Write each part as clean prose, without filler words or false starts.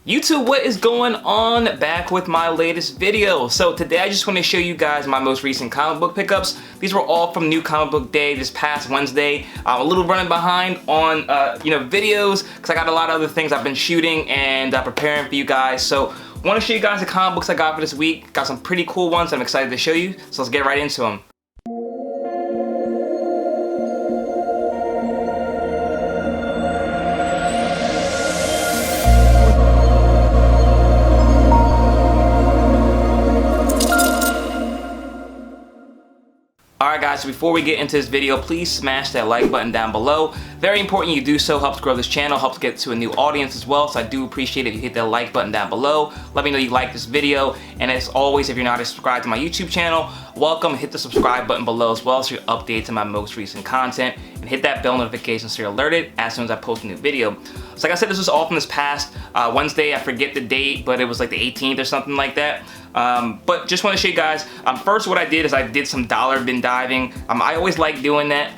YouTube, what is going on? Back with my latest video. So today I just want to show you guys my most recent comic book pickups. These were all from New Comic Book Day this past Wednesday. I'm a little running behind on videos because I got a lot of other things I've been shooting and preparing for you guys. So I want to show you guys the comic books I got for this week. Got some pretty cool ones I'm excited to show you. So let's get right into them. Alright guys, so before we get into this video, please smash that like button down below. Very important you do so, helps grow this channel, helps get to a new audience as well, so I do appreciate it if you hit that like button down below. Let me know you like this video, and as always, if you're not subscribed to my YouTube channel, welcome. Hit the subscribe button below as well so you're updated to my most recent content, and hit that bell notification so you're alerted as soon as I post a new video. So like I said, this was all from this past Wednesday. I forget the date, but it was like the 18th or something like that. But just want to show you guys, first what I did is I did some dollar bin diving. I always like doing that,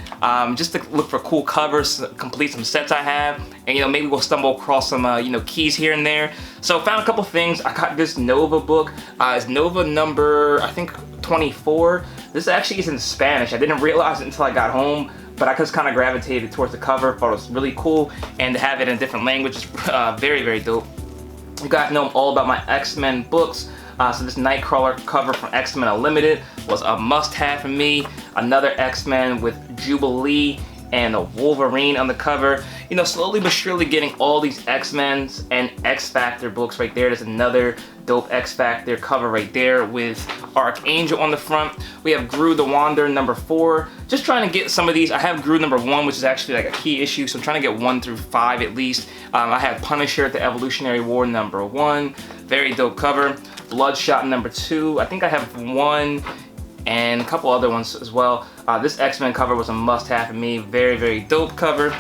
just to look for cool covers, complete some sets I have, and maybe we'll stumble across some keys here and there. So found a couple things. I got this Nova book. It's Nova number, I think, 24. This actually is in Spanish. I didn't realize it until I got home, but I just kind of gravitated towards the cover. Thought it was really cool, and to have it in a different language is very, very dope. You guys know I'm all about my X-Men books. So this Nightcrawler cover from X-Men Unlimited was a must-have for me. Another X-Men with Jubilee and a Wolverine on the cover. Slowly but surely getting all these X-Men's and X-Factor books right there. There's another dope X-Factor cover right there with Archangel on the front. We have Gru the Wanderer number 4. Just trying to get some of these. I have Gru number 1, which is actually like a key issue, so I'm trying to get 1 through 5 at least. I have Punisher, the Evolutionary War number 1. Very dope cover. Bloodshot number 2. I think I have 1 and a couple other ones as well. This X-Men cover was a must-have for me. Very, very dope cover.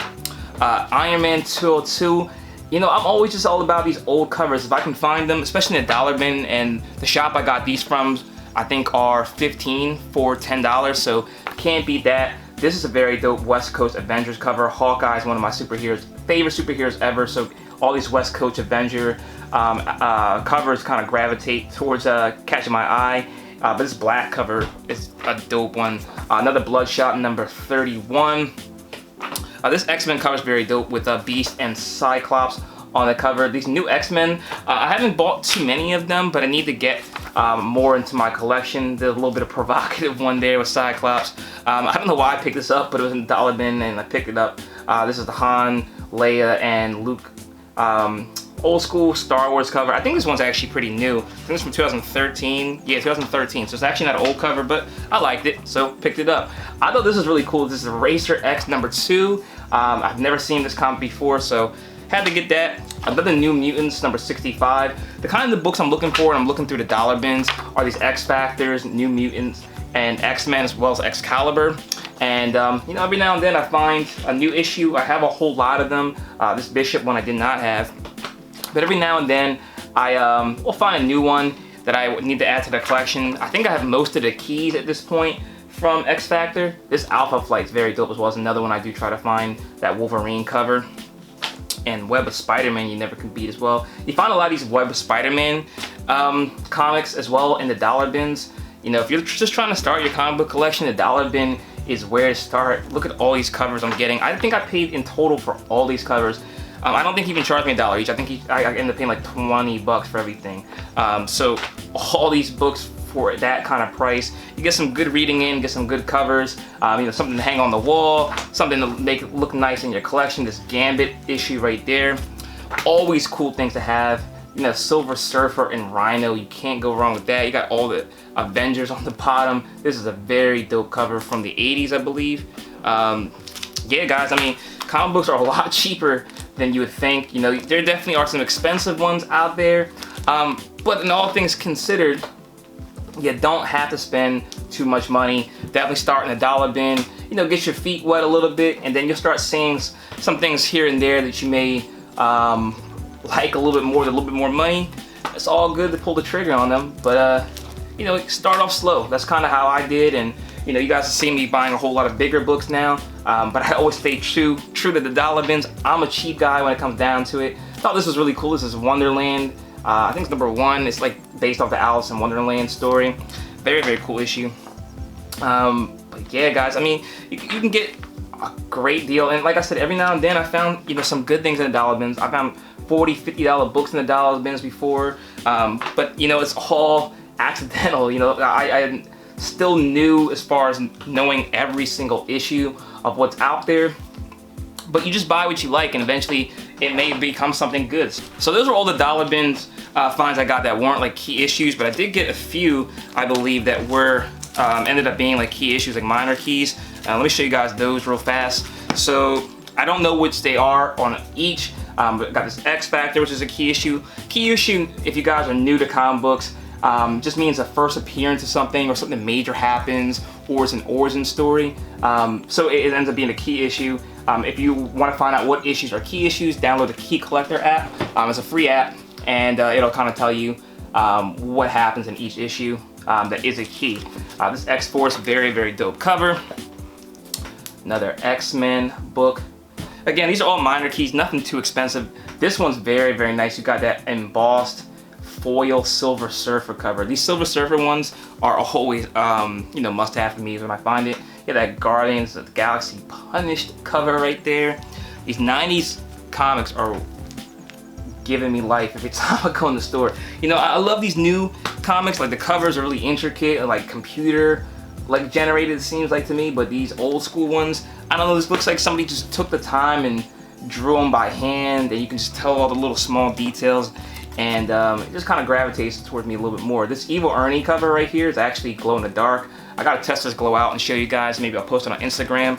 Iron Man 202. I'm always just all about these old covers. If I can find them, especially in the dollar bin, and the shop I got these from, I think are 15 for $10, so can't beat that. This is a very dope West Coast Avengers cover. Hawkeye is one of my favorite superheroes ever, so all these West Coast Avenger covers kind of gravitate towards catching my eye. But this black cover is a dope one. Another Bloodshot number 31. This X-Men cover is very dope with Beast and Cyclops on the cover. These new X-Men, I haven't bought too many of them, but I need to get more into my collection. There's a little bit of provocative one there with Cyclops. I don't know why I picked this up, but it was in the dollar bin and I picked it up. This is the Han, Leia, and Luke old school Star Wars cover. I think this one's actually pretty new. I think it's from 2013. Yeah, 2013. So it's actually not an old cover, but I liked it, so picked it up. I thought this was really cool. This is Racer X number 2. I've never seen this comic before, so had to get that. Another New Mutants number 65. The kind of the books I'm looking for, and I'm looking through the dollar bins, are these X-Factors, New Mutants, and X-Men, as well as Excalibur. And every now and then I find a new issue. I have a whole lot of them. This Bishop one I did not have. But every now and then I will find a new one that I need to add to the collection. I think I have most of the keys at this point from X Factor. This Alpha Flight's very dope as well as another one I do try to find. That Wolverine cover. And Web of Spider-Man you never can beat as well. You find a lot of these Web of Spider-Man comics as well in the dollar bins. If you're just trying to start your comic book collection, the dollar bin is where to start. Look at all these covers I'm getting. I think I paid in total for all these covers. I don't think he even charged me $1 each. I think I ended up paying like 20 bucks for everything. So all these books for that kind of price, you get some good reading in, get some good covers, something to hang on the wall, something to make it look nice in your collection. This Gambit issue right there. Always cool things to have. Silver Surfer and Rhino, you can't go wrong with that. You got all the Avengers on the bottom. This is a very dope cover from the 80s, I believe. Yeah, guys, comic books are a lot cheaper than you would think. There definitely are some expensive ones out there, but in all things considered, you don't have to spend too much money. Definitely start in the dollar bin, get your feet wet a little bit, and then you'll start seeing some things here and there that you may like a little bit more with a little bit more money. It's all good to pull the trigger on them, but start off slow. That's kind of how I did, and you guys see me buying a whole lot of bigger books now, but I always stay true to the dollar bins. I'm a cheap guy when it comes down to it. thought this was really cool. This is Wonderland. I think it's #1. It's like based off the Alice in Wonderland story. Very, very cool issue. But yeah, guys, I mean, you can get a great deal. And like I said, every now and then I found, you know, some good things in the dollar bins. I found $40, $50 books in the dollar bins before. But, you know, it's all accidental. You know, I still new as far as knowing every single issue of what's out there. But you just buy what you like, and eventually it may become something good. So those are all the dollar bins finds I got that weren't like key issues, but I did get a few, I believe, that were ended up being like key issues, like minor keys. Let me show you guys those real fast. So I don't know which they are on each, but got this X Factor, which is a key issue. Key issue, if you guys are new to comic books, just means a first appearance of something, or something major happens, or it's an origin story. So it ends up being a key issue. If you want to find out what issues are key issues, download the Key Collector app. It's a free app, and it'll kind of tell you what happens in each issue that is a key. This X-Force, very, very dope cover. Another X-Men book. Again, these are all minor keys, nothing too expensive. This one's very, very nice. You got that embossed foil Silver Surfer cover. These Silver Surfer ones are always, you know, must have for me when I find it. Yeah, that Guardians of the Galaxy Punished cover right there. These 90s comics are giving me life every time I go in the store. You know, I love these new comics. Like, the covers are really intricate and like computer like generated, it seems like to me, but these old school ones, I don't know, this looks like somebody just took the time and drew them by hand, and you can just tell all the little small details, and it just kind of gravitates towards me a little bit more. This Evil Ernie cover right here is actually glow in the dark. I gotta test this glow out and show you guys. Maybe I'll post it on Instagram.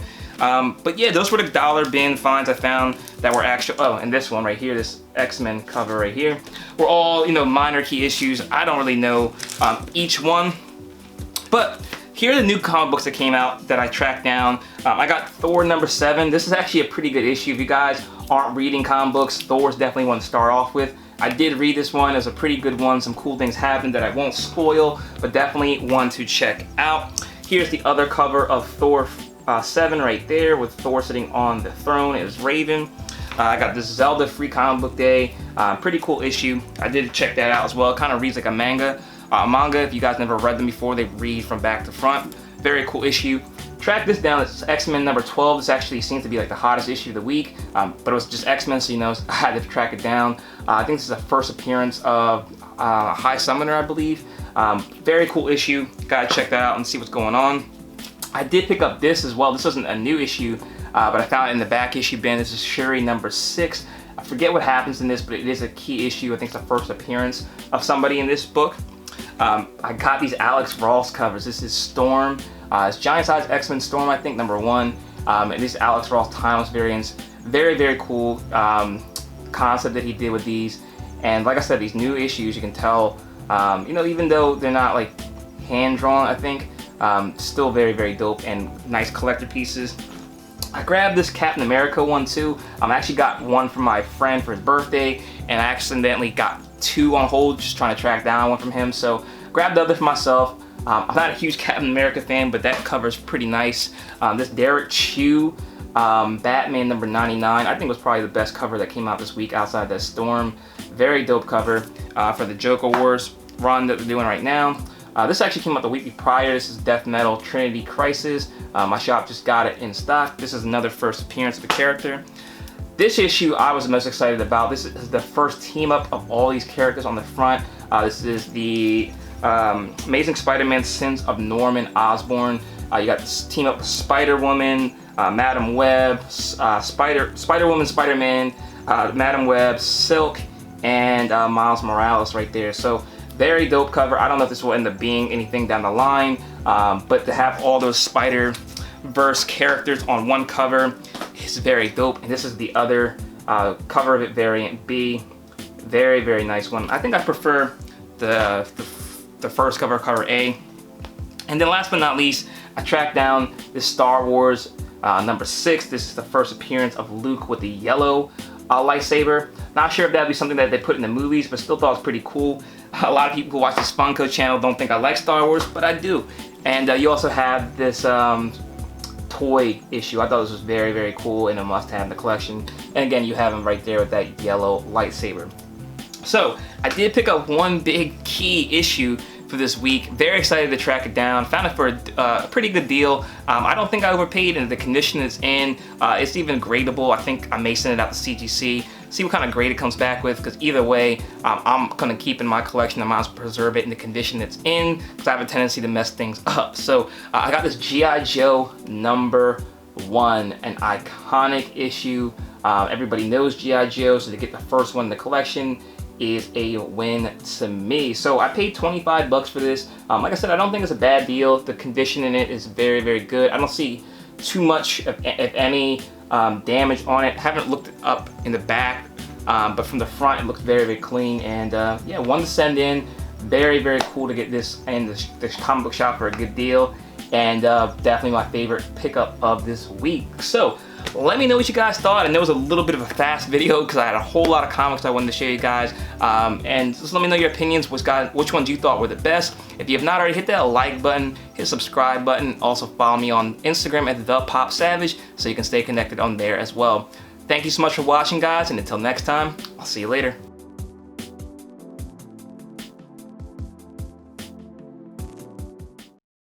But yeah, those were the dollar bin finds I found that were actual. Oh, and this one right here, this X-Men cover right here, were all, you know, minor key issues. I don't really know each one, but here are the new comic books that came out that I tracked down. I got Thor #7. This is actually a pretty good issue. If you guys aren't reading comic books, Thor's definitely one to start off with. I did read this one. It's a pretty good one. Some cool things happened that I won't spoil, but definitely one to check out. Here's the other cover of Thor 7 right there, with Thor sitting on the throne as Raven. I got this Zelda Free Comic Book Day. Pretty cool issue. I did check that out as well. It kind of reads like a manga. If you guys never read them before, they read from back to front. Very cool issue. Track this down. It's X-Men #12. This actually seems to be like the hottest issue of the week, but it was just X-Men, so you know, I had to track it down. I think this is the first appearance of High Summoner, I believe. Very cool issue. Gotta check that out and see what's going on. I did pick up this as well. This wasn't a new issue, but I found it in the back issue bin. This is Shuri #6. I forget what happens in this, but it is a key issue. I think it's the first appearance of somebody in this book. I got these Alex Ross covers. This is Storm. It's Giant Size X-Men Storm, I think, #1. And these Alex Ross Timeless variants. Very, very cool concept that he did with these. And like I said, these new issues, you can tell, you know, even though they're not like hand-drawn, I think, still very, very dope and nice collector pieces. I grabbed this Captain America one too. I actually got one from my friend for his birthday, and I accidentally got 2 on hold, just trying to track down one from him. So grabbed the other for myself. I'm not a huge Captain America fan, but that cover's pretty nice. This Derek Chew Batman #99, I think was probably the best cover that came out this week outside that Storm. Very dope cover for the Joker Wars run that they're doing right now. This actually came out the week prior. This is Death Metal Trinity Crisis. My shop just got it in stock. This is another first appearance of the character. This issue I was the most excited about. This is the first team up of all these characters on the front. This is the Amazing Spider-Man Sins of Norman Osborn. You got this team up with Spider-Woman, Madam Web, Spider-Woman, Spider-Man, Madam Web, Silk, and Miles Morales right there. So very dope cover. I don't know if this will end up being anything down the line, but to have all those Spider-Verse characters on one cover is very dope. And this is the other cover of it, variant B. Very, very nice one. I think I prefer the first cover, cover A. And then last but not least, I tracked down this Star Wars #6. This is the first appearance of Luke with the yellow lightsaber. Not sure if that'd be something that they put in the movies, but still thought it was pretty cool. A lot of people who watch this Funko channel don't think I like Star Wars, but I do. And you also have this toy issue. I thought this was very, very cool and a must-have in the collection. And again, you have him right there with that yellow lightsaber. So I did pick up one big key issue for this week. Very excited to track it down. Found it for a pretty good deal. I don't think I overpaid, and the condition it's in, it's even gradable. I think I may send it out to CGC, see what kind of grade it comes back with, because either way, I'm gonna keep in my collection. I might as well preserve it in the condition it's in, because I have a tendency to mess things up. So I got this G.I. Joe #1, an iconic issue. Everybody knows G.I. Joe, so to get the first one in the collection is a win to me. So I paid 25 bucks for this. Like I said, I don't think it's a bad deal. The condition in it is very, very good. I don't see too much, if any, damage on it. Haven't looked up in the back, but from the front it looks very, very clean. And yeah, one to send in. Very, very cool to get this in this comic book shop for a good deal. And definitely my favorite pickup of this week. So let me know what you guys thought. And there was a little bit of a fast video because I had a whole lot of comics I wanted to show you guys. And just let me know your opinions, which ones you thought were the best. If you have not already, hit that like button, hit the subscribe button. Also follow me on Instagram at ThePopSavage so you can stay connected on there as well. Thank you so much for watching, guys, and until next time, I'll see you later.